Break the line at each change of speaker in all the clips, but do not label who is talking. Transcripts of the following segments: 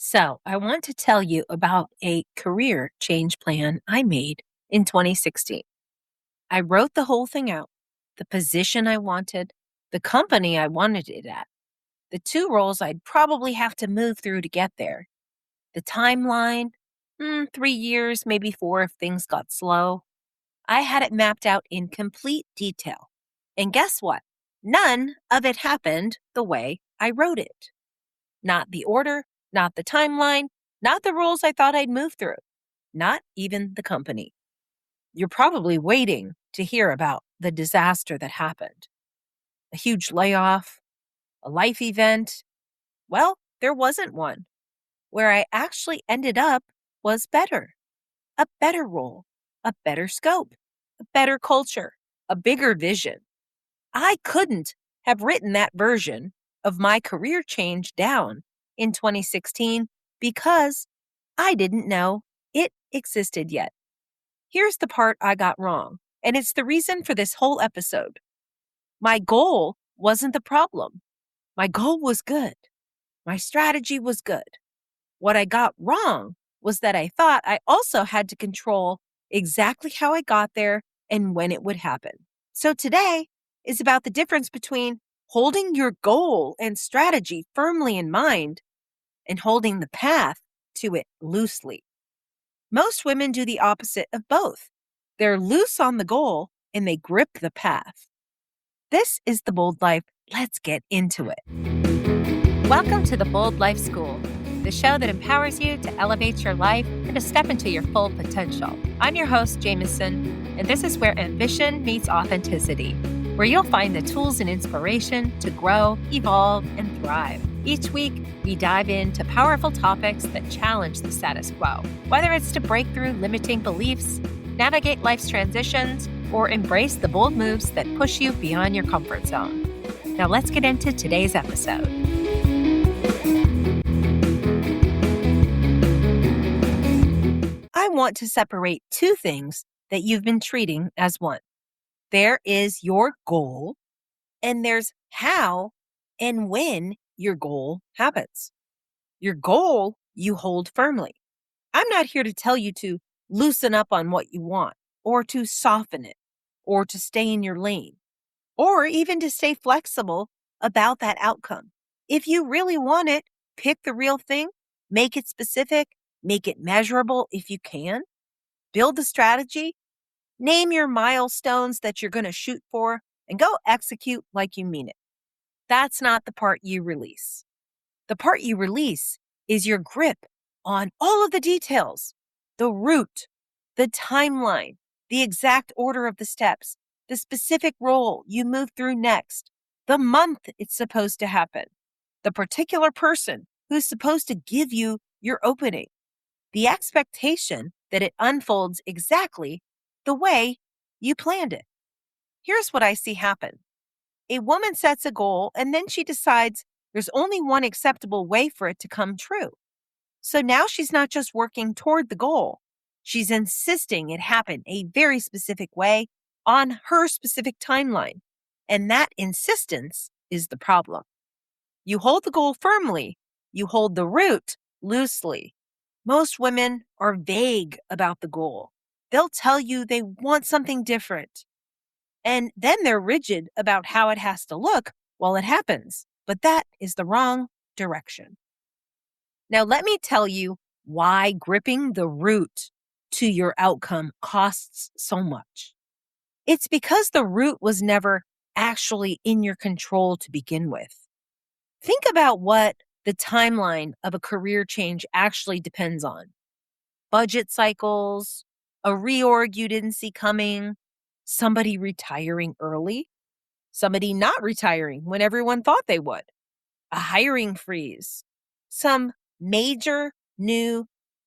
So, I want to tell you about a career change plan I made in 2016. I wrote the whole thing out, the position I wanted, the company I wanted it at, the two roles I'd probably have to move through to get there, the timeline, 3 years, maybe four if things got slow. I had it mapped out in complete detail. And guess what? None of it happened the way I wrote it. Not the order, not the timeline, not the rules I thought I'd move through, not even the company. You're probably waiting to hear about the disaster that happened. A huge layoff, a life event. Well, there wasn't one. Where I actually ended up was better. A better role, a better scope, a better culture, a bigger vision. I couldn't have written that version of my career change down in 2016 because I didn't know it existed yet. Here's the part I got wrong, and it's the reason for this whole episode. My goal wasn't the problem. My goal was good. My strategy was good. What I got wrong was that I thought I also had to control exactly how I got there and when it would happen. So today is about the difference between holding your goal and strategy firmly in mind and holding the path to it loosely. Most women do the opposite of both. They're loose on the goal and they grip the path. This is The Bold Life. Let's get into it. Welcome to The Bold Life School, the show that empowers you to elevate your life and to step into your full potential. I'm your host, Jamesyn, and this is where ambition meets authenticity, where you'll find the tools and inspiration to grow, evolve, and thrive. Each week, we dive into powerful topics that challenge the status quo, whether it's to break through limiting beliefs, navigate life's transitions, or embrace the bold moves that push you beyond your comfort zone. Now let's get into today's episode. I want to separate two things that you've been treating as one. There is your goal, and there's how and when your goal happens. Your goal you hold firmly. I'm not here to tell you to loosen up on what you want, or to soften it, or to stay in your lane, or even to stay flexible about that outcome. If you really want it, pick the real thing, make it specific, make it measurable if you can, build the strategy, name your milestones that you're going to shoot for, and go execute like you mean it. That's not the part you release. The part you release is your grip on all of the details, the route, the timeline, the exact order of the steps, the specific role you move through next, the month it's supposed to happen, the particular person who's supposed to give you your opening, the expectation that it unfolds exactly the way you planned it. Here's what I see happen. A woman sets a goal and then she decides there's only one acceptable way for it to come true. So now she's not just working toward the goal. She's insisting it happen a very specific way on her specific timeline. And that insistence is the problem. You hold the goal firmly. You hold the route loosely. Most women are vague about the goal. They'll tell you they want something different. And then they're rigid about how it has to look while it happens. But that is the wrong direction. Now, let me tell you why gripping the route to your outcome costs so much. It's because the route was never actually in your control to begin with. Think about what the timeline of a career change actually depends on. Budget cycles, a reorg you didn't see coming, somebody retiring early, somebody not retiring when everyone thought they would, a hiring freeze, some major new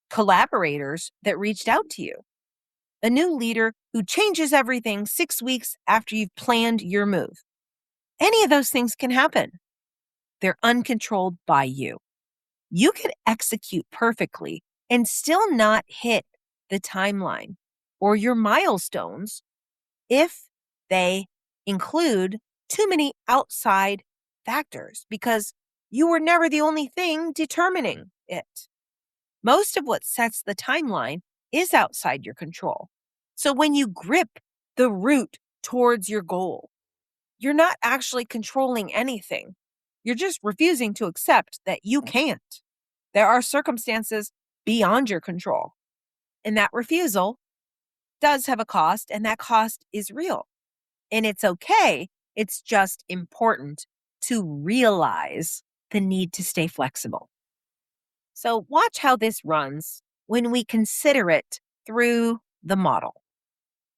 collaborators that reached out to you, a new leader who changes everything 6 weeks after you've planned your move. Any of those things can happen. They're uncontrolled by you. You could execute perfectly and still not hit the timeline or your milestones if they include too many outside factors because you were never the only thing determining it. Most of what sets the timeline is outside your control. So when you grip the route towards your goal, you're not actually controlling anything. You're just refusing to accept that you can't. There are circumstances beyond your control. And that refusal does have a cost, and that cost is real. And it's okay. It's just important to realize the need to stay flexible. So watch how this runs when we consider it through the model.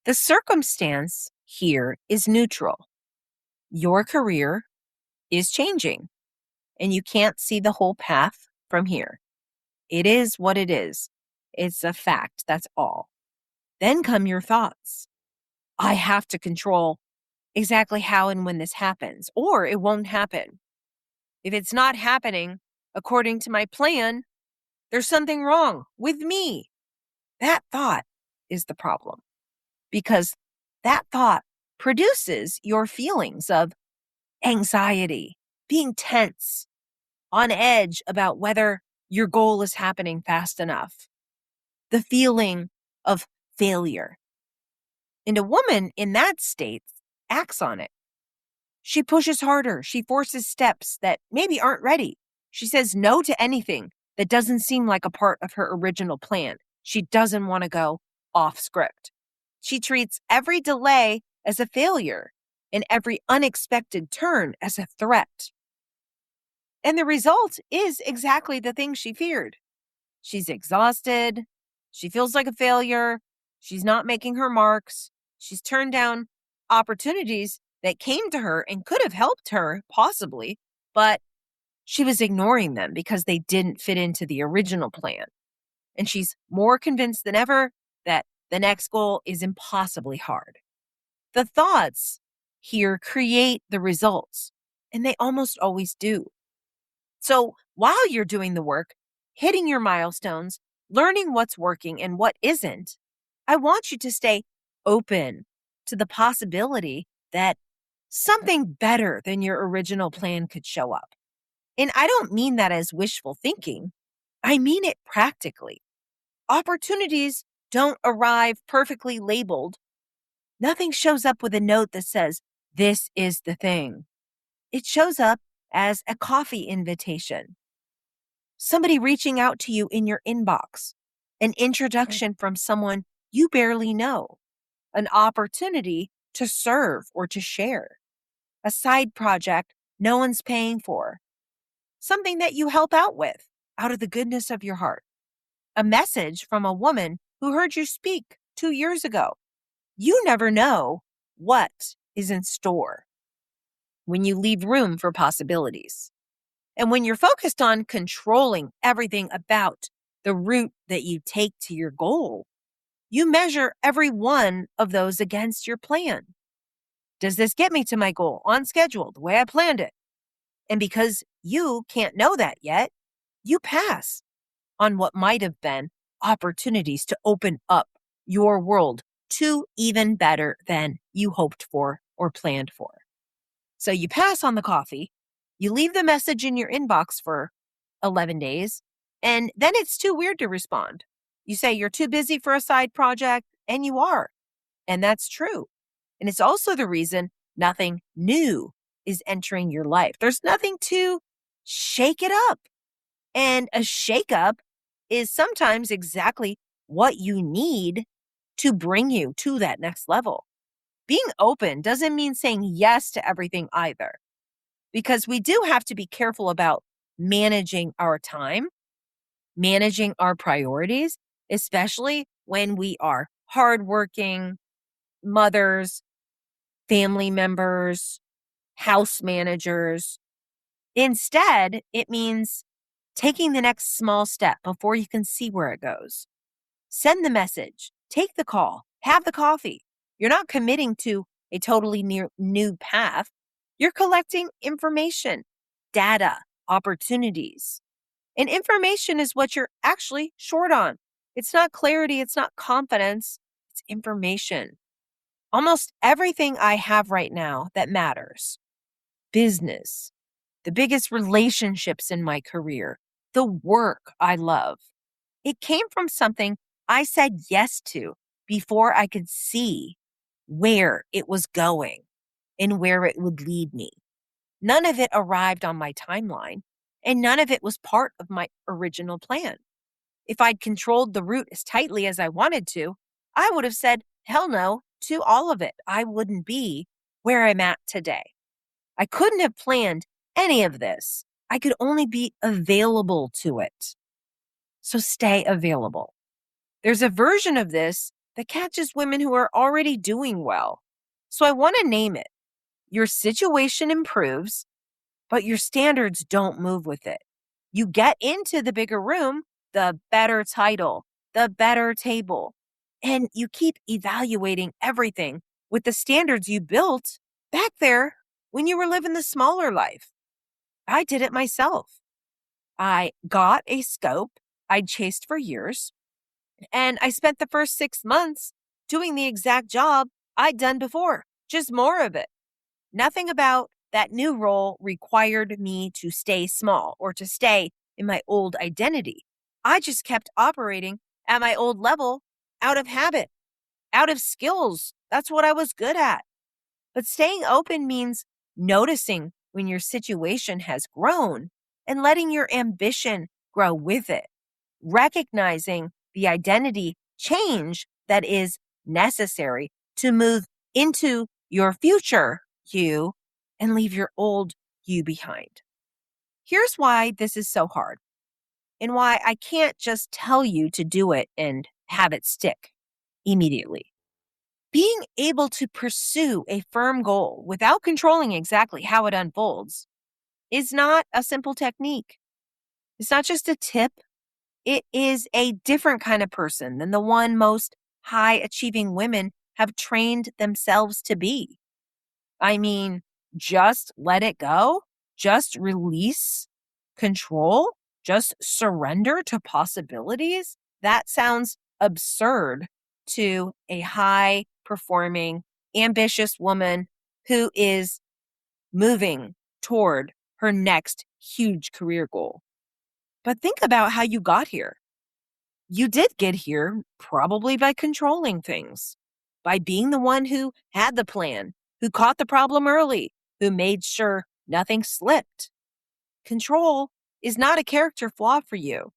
The circumstance here is neutral. Your career is changing, and you can't see the whole path from here. It is what it is. It's a fact. That's all. Then come your thoughts. I have to control exactly how and when this happens, or it won't happen. If it's not happening according to my plan, there's something wrong with me. That thought is the problem, because that thought produces your feelings of anxiety, being tense, on edge about whether your goal is happening fast enough, the feeling of failure. And a woman in that state acts on it. She pushes harder. She forces steps that maybe aren't ready. She says no to anything that doesn't seem like a part of her original plan. She doesn't want to go off script. She treats every delay as a failure and every unexpected turn as a threat. And the result is exactly the thing she feared. She's exhausted. She feels like a failure. She's not making her marks. She's turned down opportunities that came to her and could have helped her, possibly, but she was ignoring them because they didn't fit into the original plan. And she's more convinced than ever that the next goal is impossibly hard. The thoughts here create the results, and they almost always do. So while you're doing the work, hitting your milestones, learning what's working and what isn't, I want you to stay open to the possibility that something better than your original plan could show up. And I don't mean that as wishful thinking. I mean it practically. Opportunities don't arrive perfectly labeled. Nothing shows up with a note that says, this is the thing. It shows up as a coffee invitation, somebody reaching out to you in your inbox, an introduction from someone you barely know, an opportunity to serve or to share, a side project no one's paying for, something that you help out with out of the goodness of your heart, a message from a woman who heard you speak 2 years ago. You never know what is in store when you leave room for possibilities. And when you're focused on controlling everything about the route that you take to your goal, you measure every one of those against your plan. Does this get me to my goal on schedule, the way I planned it? And because you can't know that yet, you pass on what might have been opportunities to open up your world to even better than you hoped for or planned for. So you pass on the coffee, you leave the message in your inbox for 11 days, and then it's too weird to respond. You say you're too busy for a side project, and you are. And that's true. And it's also the reason nothing new is entering your life. There's nothing to shake it up. And a shakeup is sometimes exactly what you need to bring you to that next level. Being open doesn't mean saying yes to everything either, because we do have to be careful about managing our time, managing our priorities, especially when we are hardworking mothers, family members, house managers. Instead, it means taking the next small step before you can see where it goes. Send the message, take the call, have the coffee. You're not committing to a totally new path. You're collecting information, data, opportunities. And information is what you're actually short on. It's not clarity, it's not confidence, it's information. Almost everything I have right now that matters, business, the biggest relationships in my career, the work I love. It came from something I said yes to before I could see where it was going and where it would lead me. None of it arrived on my timeline, and none of it was part of my original plan. If I'd controlled the route as tightly as I wanted to, I would have said hell no to all of it. I wouldn't be where I'm at today. I couldn't have planned any of this. I could only be available to it. So stay available. There's a version of this that catches women who are already doing well. So I want to name it. Your situation improves, but your standards don't move with it. You get into the bigger room, the better title, the better table, and you keep evaluating everything with the standards you built back there when you were living the smaller life. I did it myself. I got a scope I'd chased for years, and I spent the first 6 months doing the exact job I'd done before, just more of it. Nothing about that new role required me to stay small or to stay in my old identity. I just kept operating at my old level out of habit, out of skills. That's what I was good at. But staying open means noticing when your situation has grown and letting your ambition grow with it, recognizing the identity change that is necessary to move into your future you and leave your old you behind. Here's why this is so hard and why I can't just tell you to do it and have it stick immediately. Being able to pursue a firm goal without controlling exactly how it unfolds is not a simple technique. It's not just a tip. It is a different kind of person than the one most high achieving women have trained themselves to be. I mean, just let it go, just release control, just surrender to possibilities. That sounds absurd to a high performing, ambitious woman who is moving toward her next huge career goal. But think about how you got here. You did get here probably by controlling things, by being the one who had the plan, who caught the problem early, who made sure nothing slipped. Control is not a character flaw for you.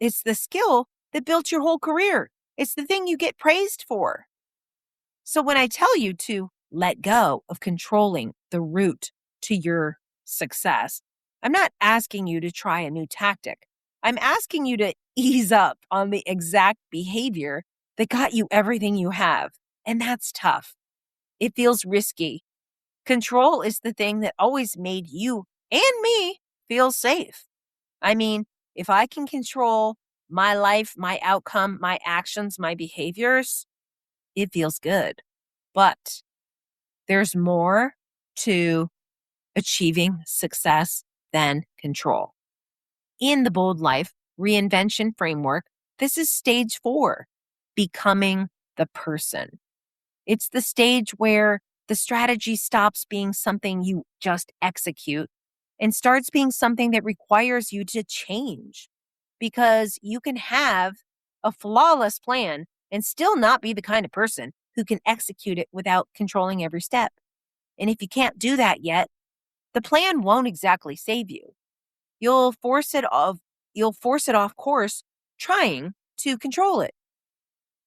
It's the skill that built your whole career. It's the thing you get praised for. So when I tell you to let go of controlling the route to your success, I'm not asking you to try a new tactic. I'm asking you to ease up on the exact behavior that got you everything you have. And that's tough. It feels risky. Control is the thing that always made you and me feel safe. I mean, if I can control my life, my outcome, my actions, my behaviors, it feels good. But there's more to achieving success than control. In the Bold Life Reinvention framework, this is stage 4, becoming the person. It's the stage where the strategy stops being something you just execute and starts being something that requires you to change, because you can have a flawless plan and still not be the kind of person who can execute it without controlling every step. And if you can't do that yet, the plan won't exactly save you. You'll force it off course trying to control it.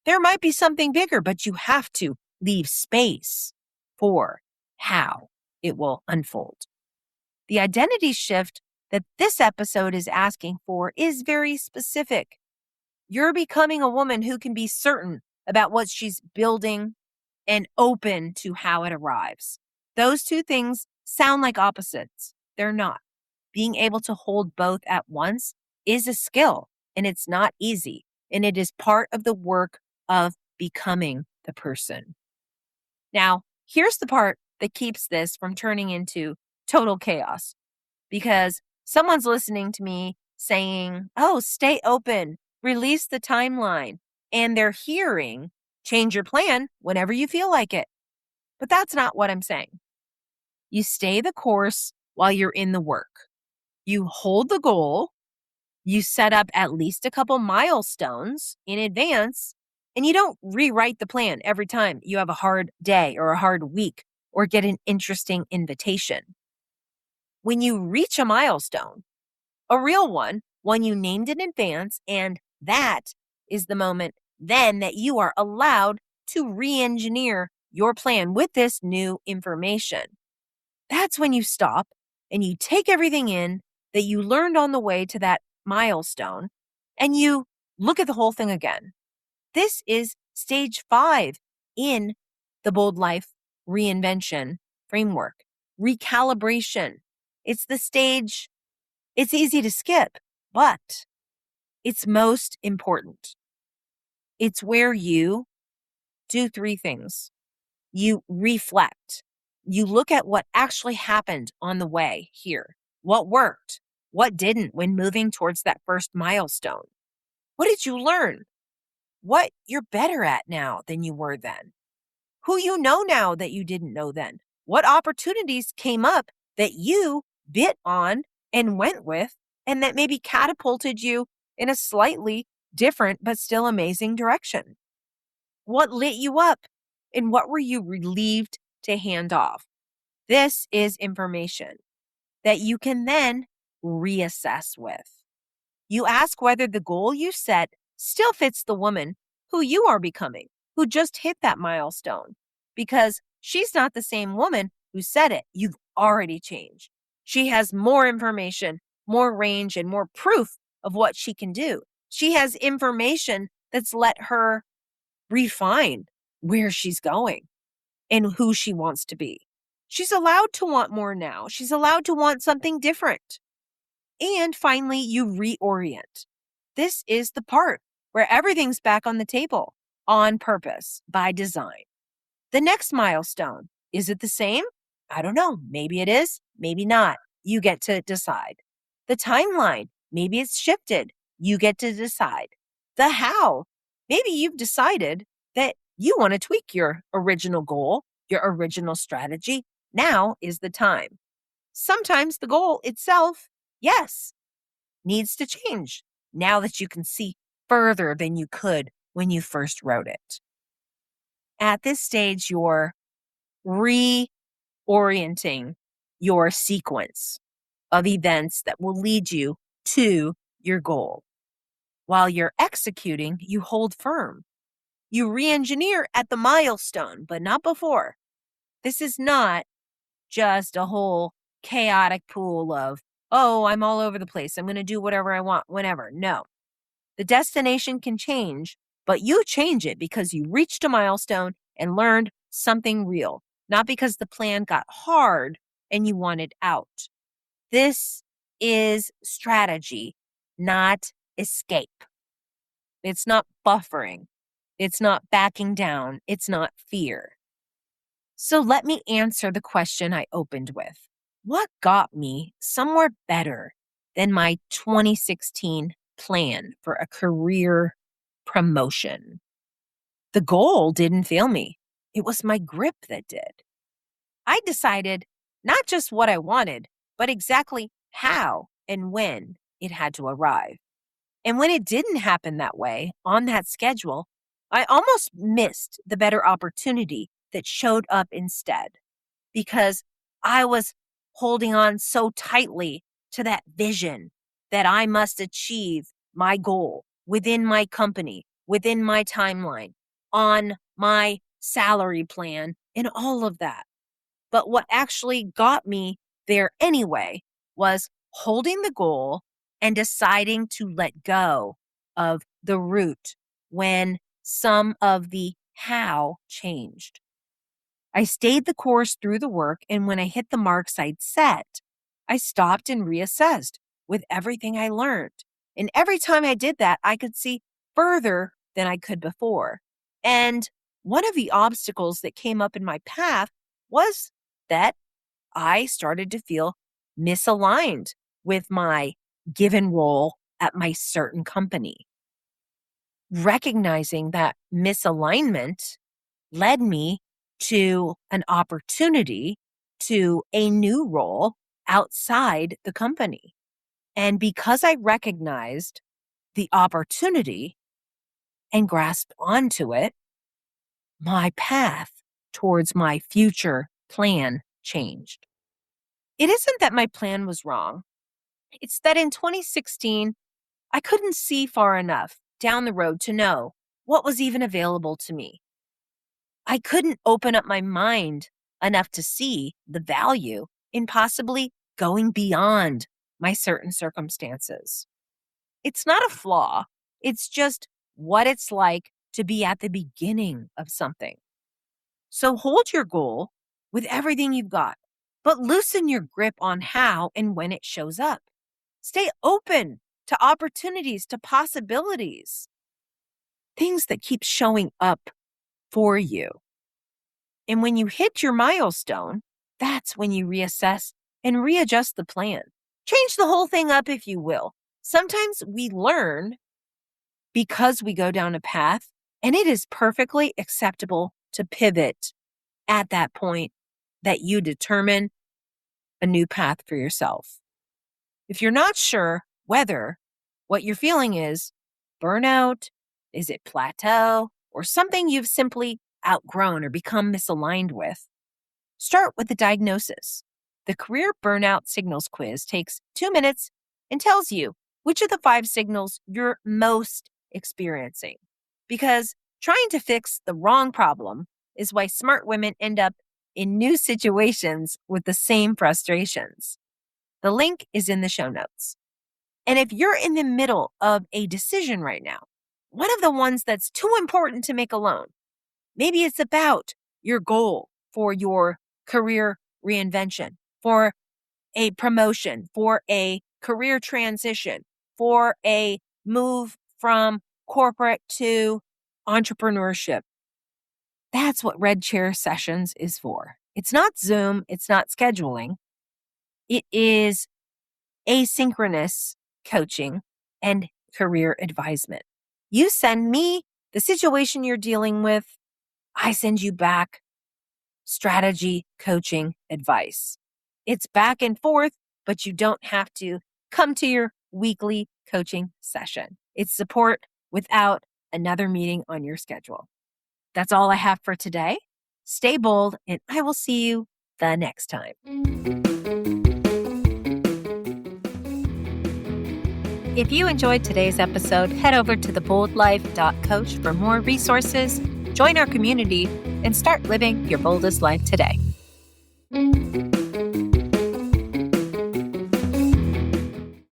There might be something bigger, but you have to leave space for how it will unfold. The identity shift that this episode is asking for is very specific. You're becoming a woman who can be certain about what she's building and open to how it arrives. Those two things sound like opposites. They're not. Being able to hold both at once is a skill, and it's not easy. And it is part of the work of becoming the person. Now, here's the part that keeps this from turning into total chaos, because someone's listening to me saying, oh, stay open, release the timeline, and they're hearing, change your plan whenever you feel like it. But that's not what I'm saying. You stay the course while you're in the work. You hold the goal You set up at least a couple milestones in advance, and you don't rewrite the plan every time you have a hard day or a hard week or get an interesting invitation. When you reach a milestone, a real one you named in advance, and that is the moment then that you are allowed to re-engineer your plan with this new information. That's when you stop and you take everything in that you learned on the way to that milestone and you look at the whole thing again. This is stage 5 in the Bold Life Reinvention framework. Recalibration. It's the stage, it's easy to skip, but it's most important. It's where you do 3 things. You reflect. You look at what actually happened on the way here. What worked? What didn't when moving towards that first milestone? What did you learn? What you're better at now than you were then? Who you know now that you didn't know then? What opportunities came up that you bit on and went with and that maybe catapulted you in a slightly different but still amazing direction? What lit you up and what were you relieved to hand off? This is information that you can then reassess with. You ask whether the goal you set still fits the woman who you are becoming, who just hit that milestone, because she's not the same woman who said it. You've already changed. She has more information, more range, and more proof of what she can do. She has information that's let her refine where she's going and who she wants to be. She's allowed to want more now. She's allowed to want something different. And finally, you reorient. This is the part where everything's back on the table on purpose, by design. The next milestone, is it the same? I don't know. Maybe it is, maybe not. You get to decide. The timeline, maybe it's shifted. You get to decide. The how, maybe you've decided that you want to tweak your original goal, your original strategy. Now is the time. Sometimes the goal itself, yes, needs to change now that you can see further than you could when you first wrote it. At this stage, you're reorienting your sequence of events that will lead you to your goal. While you're executing, you hold firm. You re-engineer at the milestone, but not before. This is not just a whole chaotic pool of, oh, I'm all over the place. I'm going to do whatever I want, whenever. No. The destination can change, but you change it because you reached a milestone and learned something real, not because the plan got hard and you wanted out. This is strategy, not escape. It's not buffering. It's not backing down. It's not fear. So let me answer the question I opened with. What got me somewhere better than my 2016 plan for a career promotion? The goal didn't fail me. It was my grip that did. I decided not just what I wanted, but exactly how and when it had to arrive. And when it didn't happen that way, on that schedule, I almost missed the better opportunity that showed up instead because I was holding on so tightly to that vision that I must achieve my goal within my company, within my timeline, on my salary plan, and all of that. But what actually got me there anyway was holding the goal and deciding to let go of the route when some of the how changed. I stayed the course through the work, and when I hit the marks I'd set, I stopped and reassessed with everything I learned. And every time I did that, I could see further than I could before. And one of the obstacles that came up in my path was that I started to feel misaligned with my given role at my certain company. Recognizing that misalignment led me to an opportunity to a new role outside the company. And because I recognized the opportunity and grasped onto it, my path towards my future plan changed. It isn't that my plan was wrong. It's that in 2016, I couldn't see far enough down the road to know what was even available to me. I couldn't open up my mind enough to see the value in possibly going beyond my certain circumstances. It's not a flaw. It's just what it's like to be at the beginning of something. So hold your goal with everything you've got, but loosen your grip on how and when it shows up. Stay open to opportunities, to possibilities, things that keep showing up for you. And when you hit your milestone, that's when you reassess and readjust the plan. Change the whole thing up, if you will. Sometimes we learn because we go down a path, and it is perfectly acceptable to pivot at that point that you determine a new path for yourself. If you're not sure whether what you're feeling is burnout, is it plateau, or something you've simply outgrown or become misaligned with, start with the diagnosis. The Career Burnout Signals Quiz takes 2 minutes and tells you which of the 5 signals you're most experiencing. Because trying to fix the wrong problem is why smart women end up in new situations with the same frustrations. The link is in the show notes. And if you're in the middle of a decision right now, one of the ones that's too important to make alone, maybe it's about your goal for your career reinvention, for a promotion, for a career transition, for a move from corporate to entrepreneurship. That's what Red Chair Sessions is for. It's not Zoom. It's not scheduling. It is asynchronous coaching and career advisement. You send me the situation you're dealing with. I send you back strategy, coaching, advice. It's back and forth, but you don't have to come to your weekly coaching session. It's support without another meeting on your schedule. That's all I have for today. Stay bold, and I will see you the next time. If you enjoyed today's episode, head over to theboldlife.coach for more resources, join our community, and start living your boldest life today.